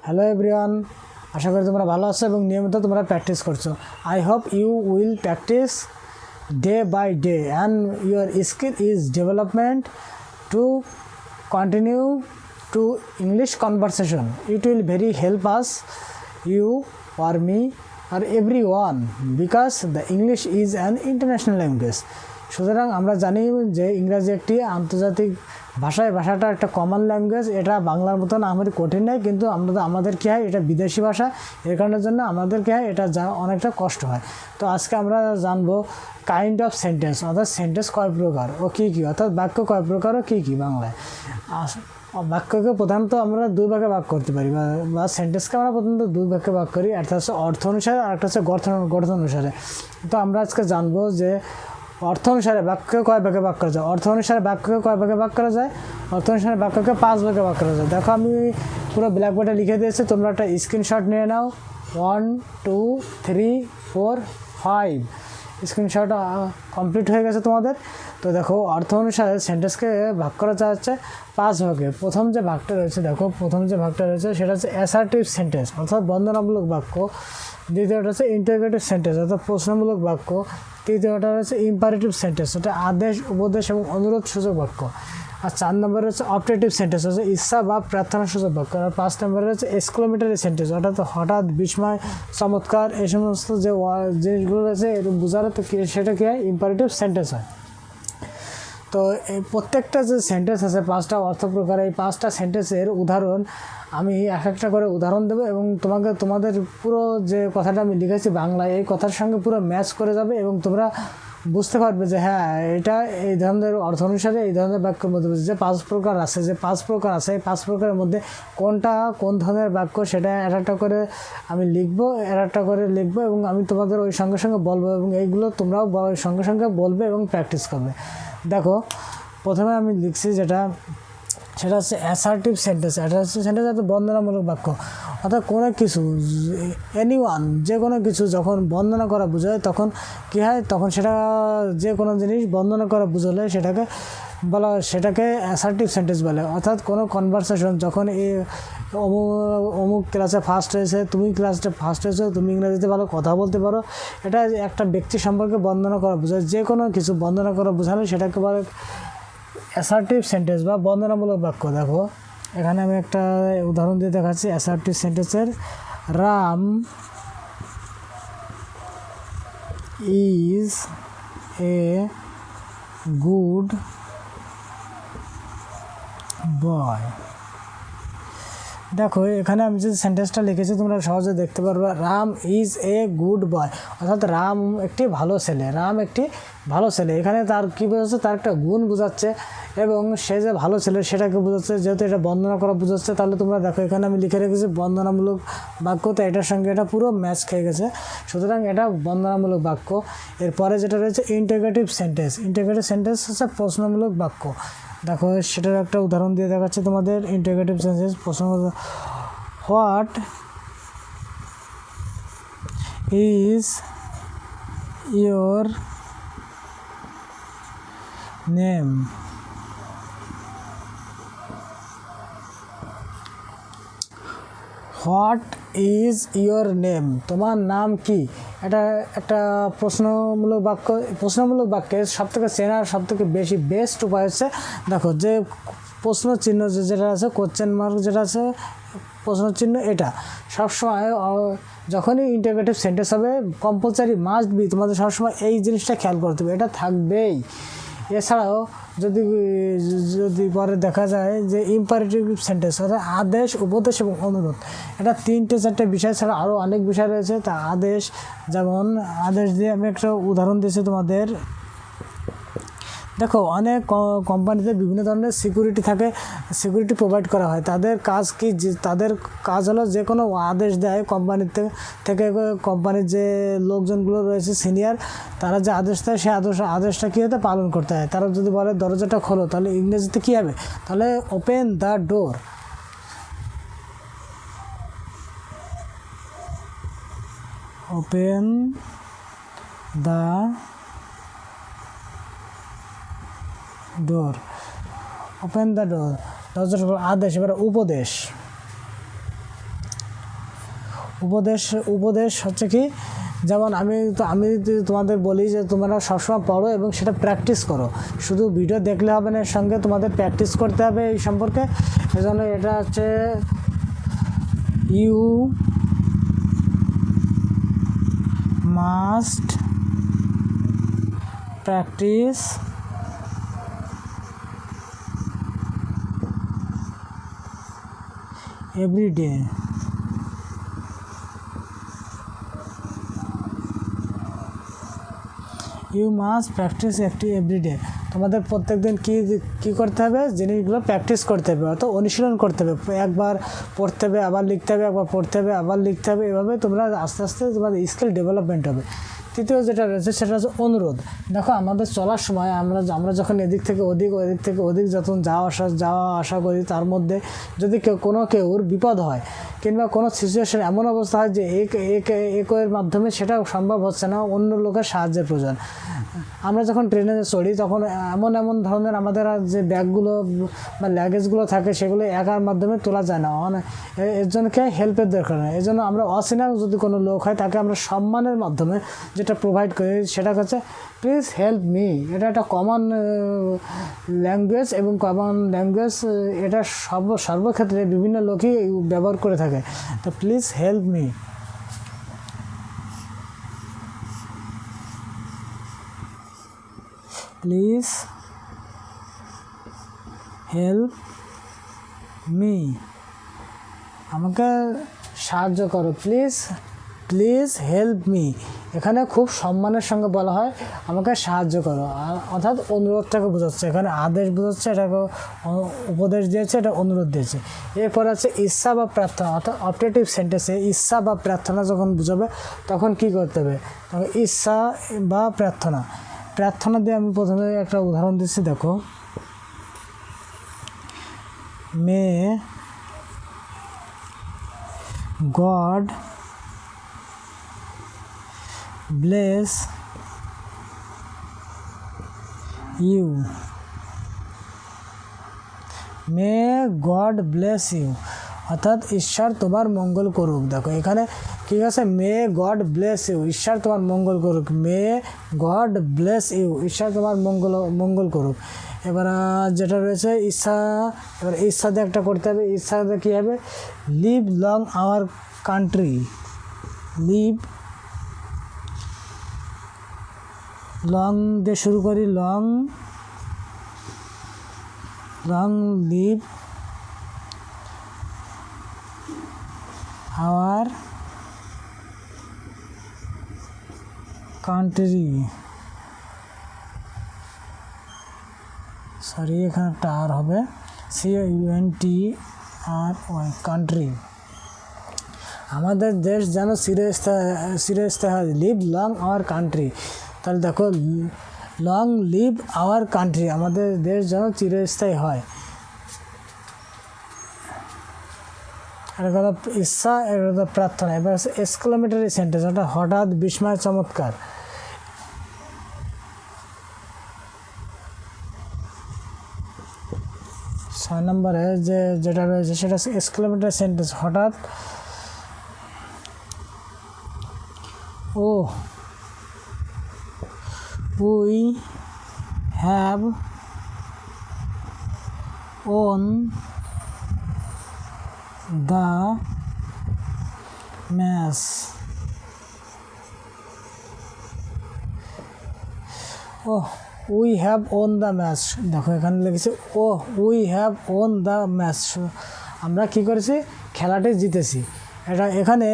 Hello everyone, আশা করি তোমরা ভালো আছো এবং নিয়মিত তোমরা প্র্যাকটিস করছো। I hope you will practice day by day and your skill is development to continue to English conversation. It will very help us, you or me or everyone, because the English is an international language. সুতরাং আমরা জানি যে ইংরাজি একটি আন্তর্জাতিক ভাষাটা একটা common language. এটা বাংলার মতন আমাদের কঠিন নয়, কিন্তু আমাদের কী হয়, এটা বিদেশি ভাষা, এর কারণের জন্য আমাদের কী হয়, এটা অনেকটা কষ্ট হয়। তো আজকে আমরা জানবো কাইন্ড অফ সেন্টেন্স, অর্থাৎ সেন্টেন্স কয় প্রকার ও কী কী, অর্থাৎ বাক্য কয় প্রকার ও কী কী বাংলায়। বাক্যকে প্রধানত আমরা দুই ভাগে ভাগ করতে পারি, বা সেন্টেন্সকে আমরা প্রধানত দুই ভাগে ভাগ করি। একটা হচ্ছে অর্থ অনুসারে আর একটা হচ্ছে গঠন অনুসারে। তো আমরা আজকে জানবো যে অর্থ অনুসারে বাক্যকে কয় ভাগে ভাগ করা যায়। অর্থ অনুসারে বাক্যকে কয় ভাগে ভাগ করা যায়? অর্থ অনুসারে বাক্যকে 5 ভাগে ভাগ করা যায়। দেখো আমি পুরো ব্ল্যাকবোর্ডে লিখে দিয়েছি, তোমরা একটা স্ক্রিনশট নিয়ে নাও। 1 2 3 4 5 স্ক্রিনশট কমপ্লিট হয়ে গেছে তোমাদের। তো দেখো অর্থ অনুসারে সেন্টেন্সকে ভাগ করা যায় হচ্ছে 5 ভাগে। প্রথম যে ভাগটা রয়েছে, দেখো প্রথম যে ভাগটা রয়েছে সেটা হচ্ছে অ্যাসার্টিভ সেন্টেন্স, অর্থাৎ বন্দনামূলক বাক্য। দ্বিতীয়টা হচ্ছে ইন্টারোগেটিভ সেন্টেন্স, অর্থাৎ প্রশ্নমূলক বাক্য। তৃতীয়টা হচ্ছে ইম্পারেটিভ সেন্টেন্স, ওটা আদেশ, উপদেশ এবং অনুরোধ সূচক বাক্য। আর 4 নম্বরে হচ্ছে অপটেটিভ সেন্টেন্স, হচ্ছে ইচ্ছা বা প্রার্থনা সূচক বাক্য। আর 5 নম্বরে হচ্ছে এক্সক্লেমেটরি সেন্টেন্স, অর্থাৎ হঠাৎ, বিস্ময়, চমৎকার, এই সমস্ত যে জিনিসগুলো রয়েছে এরকম বোঝালে তো সেটা কী হয়, ইম্পারেটিভ সেন্টেন্স হয়। তো এই প্রত্যেকটা যে সেন্টেন্স আছে 5টা অর্থ প্রকার, এই 5টা সেন্টেন্সের উদাহরণ আমি এক একটা করে উদাহরণ দেবো এবং তোমাদের পুরো যে কথাটা আমি লিখেছি বাংলায়, এই কথার সঙ্গে পুরো ম্যাচ করে যাবে এবং তোমরা বুঝতে পারবে যে হ্যাঁ, এটা এই ধরনের অর্থ অনুসারে এই ধরনের বাক্যের মধ্যে যে 5 প্রকার আছে, এই 5 প্রকারের মধ্যে কোনটা কোন ধরনের বাক্য সেটা একটা করে আমি লিখবো, একটা করে লিখবো এবং আমি তোমাদের ওই সঙ্গে সঙ্গে বলবো এবং এইগুলো তোমরাও সঙ্গে সঙ্গে বলবে এবং প্র্যাকটিস করবে। দেখো প্রথমে আমি লিখছি সেটা হচ্ছে অ্যাসার্টিভ সেন্টেন্স। অ্যাসার্টিভ সেন্টেন্স একটা বন্দনামূলক বাক্য, অর্থাৎ কোনো কিছু, এনিওয়ান, যে কোনো কিছু যখন বন্দনা করা বোঝায় তখন কী হয়, তখন সেটা যে কোনো জিনিস বন্দনা করা বোঝালে সেটাকে অ্যাসার্টিভ সেন্টেন্স বলে। অর্থাৎ কোনো কনভারসেশন যখন অমুক ক্লাসে ফার্স্ট হয়েছে, তুমি ক্লাসে ফার্স্ট হয়েছো, তুমি ইংরেজিতে ভালো কথা বলতে পারো, এটা একটা ব্যক্তি সম্পর্কে বন্দনা করা বোঝায়। যে কোনো কিছু বন্দনা করা বোঝালে সেটাকে বলে অ্যাসার্টিভ সেন্টেন্স বা বন্দনামূলক বাক্য। দেখো এখানে আমি একটা উদাহরণ দিয়ে দেখাচ্ছি অ্যাসার্টিভ সেন্টেন্সের। Ram is a good boy. দেখো এখানে আমি যে সেন্টেন্সটা লিখেছি তোমরা সহজে দেখতে পারবে, Ram is a good boy, অর্থাৎ রাম একটি ভালো ছেলে। এখানে তার কী বোঝাচ্ছে, তার একটা গুণ বোঝাচ্ছে এবং সে যে ভালো ছেলে সেটাকে বোঝাচ্ছে। যেহেতু এটা বন্দনা করা বোঝাচ্ছে, তাহলে তোমরা দেখো এখানে আমি লিখে রেখেছি বন্দনামূলক বাক্য, তো এটার সঙ্গে এটা পুরো ম্যাচ খেয়ে গেছে, সুতরাং এটা বন্দনামূলক বাক্য। এরপরে যেটা রয়েছে ইন্টারোগেটিভ সেন্টেন্স হচ্ছে প্রশ্নমূলক বাক্য। দেখো সেটার একটা উদাহরণ দিয়ে দেখাচ্ছি তোমাদের। ইন্টারোগেটিভ সেন্টেন্স প্রশ্ন, what is your name? What is your name, তোমার নাম কি? এটা একটা প্রশ্নমূলক বাক্যের সবথেকে চেনার সবথেকে বেস্ট উপায় হচ্ছে, দেখো যে প্রশ্ন চিহ্ন যেটা আছে, কোয়েশ্চেন মার্ক যেটা আছে, প্রশ্ন চিহ্ন, এটা সবসময় যখনই ইন্টারোগেটিভ সেন্টেন্স হবে কম্পালসারি মাস্ট বি, তোমাদের সবসময় এই জিনিসটা খেয়াল করতে হবে, এটা থাকবেই। এছাড়াও যদি পরে দেখা যায় যে ইম্পারেটিভ সেন্টেন্স, অর্থাৎ আদেশ, উপদেশ এবং অনুরোধ, এটা 3-4 বিষয় ছাড়া আরও অনেক বিষয় রয়েছে। তা আদেশ, যেমন আদেশ দিয়ে আমি একটা উদাহরণ দিয়েছি তোমাদের। দেখো অনেক কোম্পানিতে বিভিন্ন ধরনের সিকিউরিটি প্রোভাইড করা হয়। তাদের কাজ কি? তাদের কাজ হলো যে কোনো আদেশ দেয় কোম্পানির থেকে কোম্পানির যে লোকজনগুলো রয়েছে সিনিয়র, তারা যে আদেশ দেয় সেই আদেশটা কী হতে পালন করতে হয়। তারা যদি বলে দরজাটা খোলো, তাহলে ইংরেজিতে কী হবে? তাহলে open the door. Open the door, দরজাটা আদেশ। এবার উপদেশ, উপদেশ হচ্ছে কি, যেমন আমি তোমাদের বলি যে তোমরা সবসময় পড়ো এবং সেটা প্র্যাকটিস করো, শুধু ভিডিও দেখলে হবে না, এর সঙ্গে তোমাদের প্র্যাকটিস করতে হবে এই সম্পর্কে। এজন্য এটা হচ্ছে you must practice every day. You must practice every day. তোমাদের প্রত্যেক দিন কী করতে হবে, জিনিসগুলো প্র্যাকটিস করতে হবে, অর্থাৎ অনুশীলন করতে হবে। একবার পড়তে হবে, আবার লিখতে হবে, একবার পড়তে হবে, আবার লিখতে হবে। এভাবে তোমরা আস্তে আস্তে তোমাদের স্কিল ডেভেলপমেন্ট হবে। তৃতীয় যেটা রয়েছে সেটা হচ্ছে অনুরোধ। দেখো, আমাদের চলার সময় আমরা যখন এদিক থেকে ওদিক যখন যাওয়া আসা করি, তার মধ্যে যদি কেউর বিপদ হয় কিংবা কোনো সিচুয়েশন এমন অবস্থা হয় যে এর মাধ্যমে সেটা সম্ভব হচ্ছে না, অন্য লোকের সাহায্যের প্রয়োজন। আমরা যখন ট্রেনে চড়ি তখন এমন ধরনের আমাদের যে ব্যাগগুলো বা লাগেজগুলো থাকে সেগুলো একার মাধ্যমে তোলা যায় না, এর জন্য হেল্পের দরকার হয়। এই জন্য আমরা অচেনা যদি কোনো লোক হয় তাকে আমরা সম্মানের মাধ্যমে যেটা প্রোভাইড করি সেটা হচ্ছে প্লিজ হেল্প মি। এটা একটা কমন ল্যাঙ্গুয়েজ এবং কমন ল্যাঙ্গুয়েজ এটা সর্বক্ষেত্রে বিভিন্ন লোকই ব্যবহার করে থাকে। তো please help me. Please help me, আমাকে সাহায্য করো। প্লিজ হেল্প মি, এখানে খুব সম্মানের সঙ্গে বলা হয় আমাকে সাহায্য করো, অর্থাৎ অনুরোধটাকে বোঝাচ্ছে। এখানে আদেশ বোঝাচ্ছে, এটাকে উপদেশ দিয়েছে, এটা অনুরোধ দিয়েছে। এরপর আছে ইচ্ছা বা প্রার্থনা, অর্থাৎ অপটেটিভ সেন্টেন্সে ইচ্ছা বা প্রার্থনা যখন বুঝাবে তখন কি করতে হবে, তখন ইচ্ছা বা প্রার্থনা দিয়ে আমি প্রথমে একটা উদাহরণ দিচ্ছি। দেখো, may God bless you, may God bless you, অর্থাৎ ঈশ্বর তোমার মঙ্গল করুক। দেখো এখানে কি আছে, মে গড ব্লেস ইউ, ঈশ্বর তোমার মঙ্গল করুক। মে গড ব্লেস ইউ, ঈশ্বর তোমার মঙ্গল করুক। এবার যেটা রয়েছে ইচ্ছা, এবার ইচ্ছা দিয়ে একটা করতে হবে। ইচ্ছা দিয়ে কী হবে, live long our country, live long দিয়ে শুরু করি, long live our country, sorry এখানে একটা আর হবে, COUNTRY, কান্ট্রি, আমাদের দেশ যেন চিরস্থায়ী হয়। লিভ লং আওয়ার কান্ট্রি, তাহলে দেখো লং লিভ আওয়ার কান্ট্রি, আমাদের দেশ যেন চিরস্থায়ী হয়। এটা কথা ইচ্ছা, এটা কথা প্রার্থনা। এবার হচ্ছে এক্সক্লেমেটরি সেন্টেন্স, ওটা হঠাৎ, বিস্ময়, চমৎকার। ছয় নম্বরে যেটা রয়েছে সেটা হচ্ছে এক্সক্লেমেটরি সেন্টেন্স, হঠাৎ। We have won the match, we have won the match. দেখো এখানে লিখেছি we have won the match, আমরা কি করেছি, খেলাটি জিতেছি। এখানে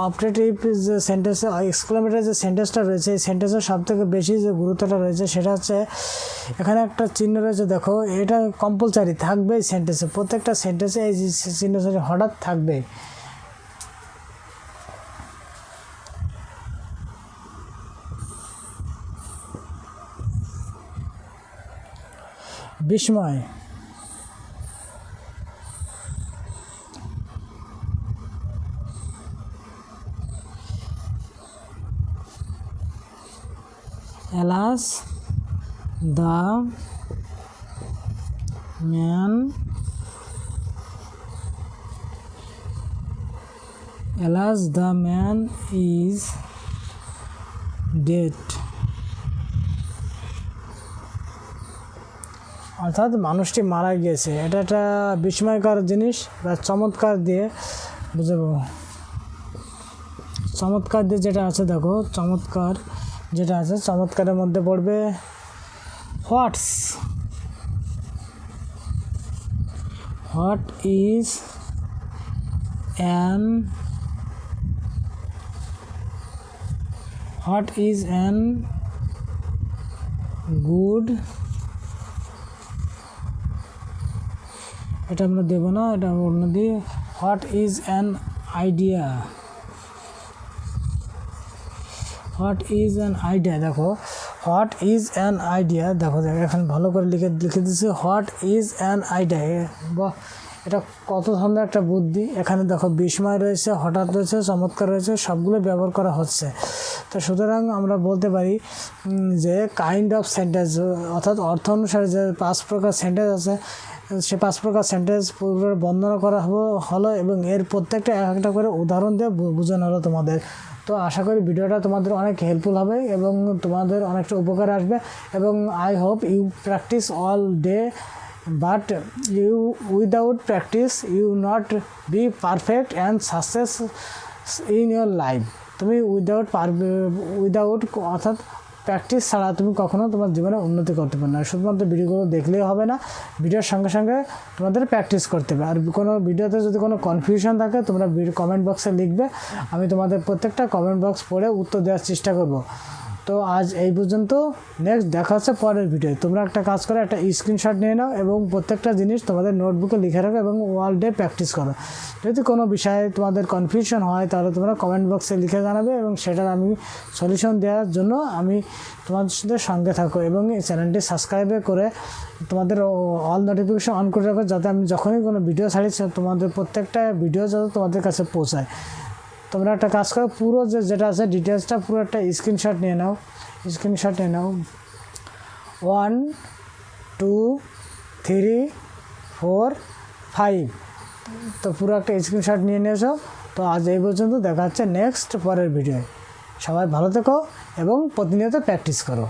অপটেটিভ যে সেন্টেন্সে এক্সক্লেমেটরি যে সেন্টেন্সটা রয়েছে, এই সেন্টেন্সের সবথেকে বেশি যে গুরুত্বটা রয়েছে সেটা হচ্ছে এখানে একটা চিহ্ন রয়েছে। দেখো এটা কম্পালসারি থাকবে সেন্টেন্সে, প্রত্যেকটা সেন্টেন্সে এই চিহ্ন হঠাৎ থাকবে। বিস্ময়, alas the man alas the man is dead, অর্থাৎ মানুষটি মারা গিয়েছে। এটা একটা বিস্ময়কর জিনিস বা চমৎকার দিয়ে বুঝাবো। চমৎকার দিয়ে যেটা আছে দেখো, চমৎকার যেটা আছে, চমৎকারের মধ্যে পড়বে হোয়াট ইজ অ্যান গুড, এটা আমরা দেবো না, এটা অন্য দিয়ে। হোয়াট ইজ অ্যান আইডিয়া, দেখো হোয়াট ইজ অ্যান আইডিয়া, দেখো এখন ভালো করে লিখে দিচ্ছি। হোয়াট ইজ অ্যান আইডিয়া, বাহ, এটা কত ধরনের একটা বুদ্ধি। এখানে দেখো বিস্ময় রয়েছে, হঠাৎ রয়েছে, চমৎকার রয়েছে, সবগুলো ব্যবহার করা হচ্ছে। তো সুতরাং আমরা বলতে পারি যে কাইন্ড অফ সেন্টেন্স, অর্থাৎ অর্থ অনুসারে যে 5 প্রকার সেন্টেন্স আছে, সে 5 প্রকার সেন্টেন্স পুরো বর্ণনা করা হলো এবং এর প্রত্যেকটা একটা করে উদাহরণ দিয়ে বোঝানো হলো তোমাদের। তো আশা করি ভিডিওটা তোমাদের অনেক হেল্পফুল হবে এবং তোমাদের অনেকটা উপকার আসবে এবং I hope you practice all day, but you without practice you not be perfect and success in your life. তুমি উইদাউট অর্থাৎ প্র্যাকটিস ছাড়া তুমি কখনো তোমার জীবনে উন্নতি করতে পারবে না। শুধুমাত্র ভিডিওগুলো দেখলেই হবে না, ভিডিওর সঙ্গে সঙ্গে তোমাদের প্র্যাকটিস করতে হবে। আর কোনো ভিডিওতে যদি কোনো কনফিউশন থাকে তোমরা কমেন্ট বক্সে লিখবে, আমি তোমাদের প্রত্যেকটা কমেন্ট বক্স পড়ে উত্তর দেওয়ার চেষ্টা করব। তো আজ এই পর্যন্ত, নেক্সট দেখা হচ্ছে পরের ভিডিও। তোমরা একটা কাজ করো, একটা স্ক্রিনশট নিয়ে নাও এবং প্রত্যেকটা জিনিস তোমাদের নোটবুকে লিখে রাখো এবং অল ডে প্র্যাকটিস করো। যদি কোনো বিষয়ে তোমাদের কনফিউশন হয় তাহলে তোমরা কমেন্ট বক্সে লিখে জানাবে এবং সেটার আমি সলিউশন দেওয়ার জন্য আমি তোমাদের সাথে সঙ্গে থাকো। এবং এই চ্যানেলটি সাবস্ক্রাইব করে তোমাদের অল নোটিফিকেশন অন করে রাখো, যাতে আমি যখনই কোনো ভিডিও ছাড়ি তোমাদের প্রত্যেকটা ভিডিও যাতে তোমাদের কাছে পৌঁছায়। তোমরা একটা কাজ করো, পুরো যেটা আছে ডিটেলসটা পুরো একটা স্ক্রিনশট নিয়ে নাও। 1 2 3 4 5, তো পুরো একটা স্ক্রিনশট নিয়ে নিয়েছো। তো আজ এই পর্যন্ত, দেখা হচ্ছে নেক্সট পরের ভিডিওয়। সবাই ভালো থেকো এবং প্রতিনিয়ত প্র্যাকটিস করো।